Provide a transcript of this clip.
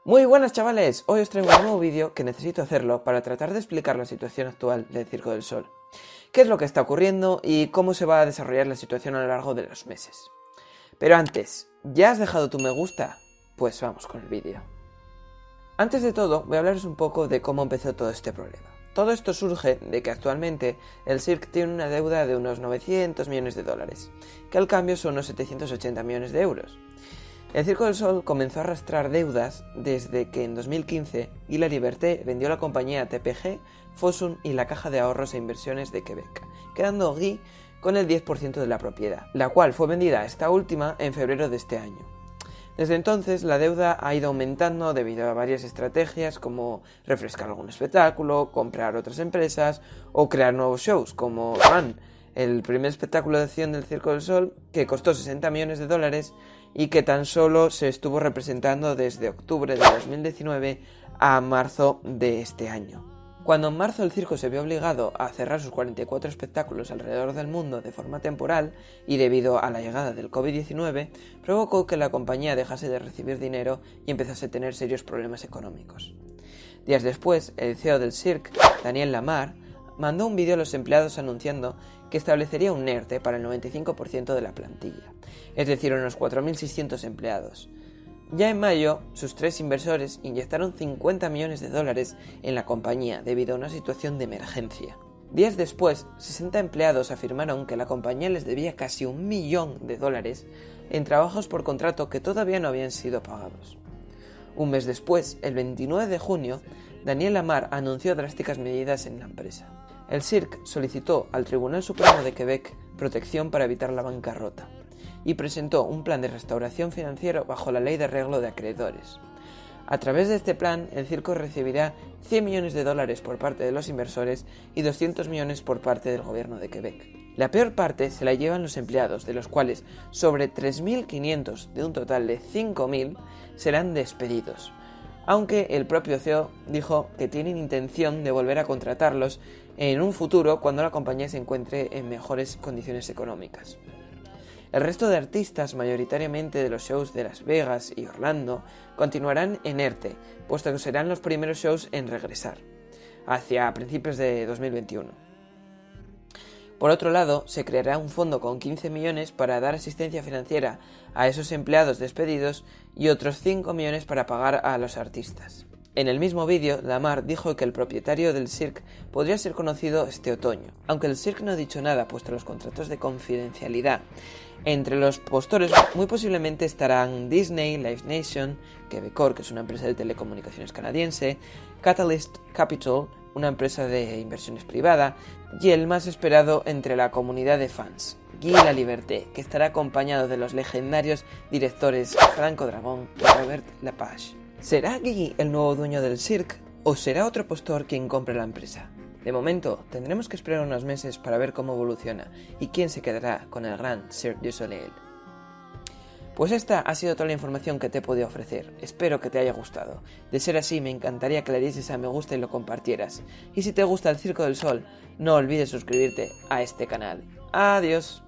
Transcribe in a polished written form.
Muy buenas chavales, hoy os traigo un nuevo vídeo que necesito hacerlo para tratar de explicar la situación actual del Circo del Sol. Qué es lo que está ocurriendo y cómo se va a desarrollar la situación a lo largo de los meses. Pero antes, ¿ya has dejado tu me gusta? Pues vamos con el vídeo. Antes de todo, voy a hablaros un poco de cómo empezó todo este problema. Todo esto surge de que actualmente el Cirque tiene una deuda de unos 900 millones de dólares, que al cambio son unos 780 millones de euros. El Circo del Sol comenzó a arrastrar deudas desde que en 2015 Guy Laliberté vendió la compañía TPG, Fosun y la Caja de Ahorros e Inversiones de Quebec, quedando Guy con el 10% de la propiedad, la cual fue vendida a esta última en febrero de este año. Desde entonces la deuda ha ido aumentando debido a varias estrategias como refrescar algún espectáculo, comprar otras empresas o crear nuevos shows como Run, el primer espectáculo de acción del Circo del Sol que costó 60 millones de dólares y que tan solo se estuvo representando desde octubre de 2019 a marzo de este año. Cuando en marzo el circo se vio obligado a cerrar sus 44 espectáculos alrededor del mundo de forma temporal y debido a la llegada del COVID-19, provocó que la compañía dejase de recibir dinero y empezase a tener serios problemas económicos. Días después, el CEO del Cirque, Daniel Lamarre, mandó un vídeo a los empleados anunciando que establecería un ERTE para el 95% de la plantilla, es decir, unos 4.600 empleados. Ya en mayo, sus tres inversores inyectaron 50 millones de dólares en la compañía debido a una situación de emergencia. Días después, 60 empleados afirmaron que la compañía les debía casi $1 millón en trabajos por contrato que todavía no habían sido pagados. Un mes después, el 29 de junio, Daniel Lamarre anunció drásticas medidas en la empresa. El Cirque solicitó al Tribunal Supremo de Quebec protección para evitar la bancarrota y presentó un plan de restauración financiero bajo la Ley de Arreglo de Acreedores. A través de este plan, el circo recibirá 100 millones de dólares por parte de los inversores y 200 millones por parte del gobierno de Quebec. La peor parte se la llevan los empleados, de los cuales sobre 3.500 de un total de 5.000 serán despedidos, aunque el propio CEO dijo que tienen intención de volver a contratarlos en un futuro cuando la compañía se encuentre en mejores condiciones económicas. El resto de artistas, mayoritariamente de los shows de Las Vegas y Orlando, continuarán en ERTE, puesto que serán los primeros shows en regresar, hacia principios de 2021. Por otro lado, se creará un fondo con 15 millones para dar asistencia financiera a esos empleados despedidos y otros 5 millones para pagar a los artistas. En el mismo vídeo, Lamarre dijo que el propietario del Cirque podría ser conocido este otoño, aunque el Cirque no ha dicho nada puesto los contratos de confidencialidad. Entre los postores muy posiblemente estarán Disney, Live Nation, Quebecor, que es una empresa de telecomunicaciones canadiense, Catalyst Capital, una empresa de inversiones privada, y el más esperado entre la comunidad de fans, Guy Laliberté, que estará acompañado de los legendarios directores Franco Dragón y Robert Lepage. ¿Será Guy el nuevo dueño del Cirque o será otro postor quien compre la empresa? De momento, tendremos que esperar unos meses para ver cómo evoluciona y quién se quedará con el gran Cirque du Soleil. Pues esta ha sido toda la información que te he podido ofrecer, espero que te haya gustado. De ser así, me encantaría que le dieses a me gusta y lo compartieras. Y si te gusta el Circo del Sol, no olvides suscribirte a este canal. ¡Adiós!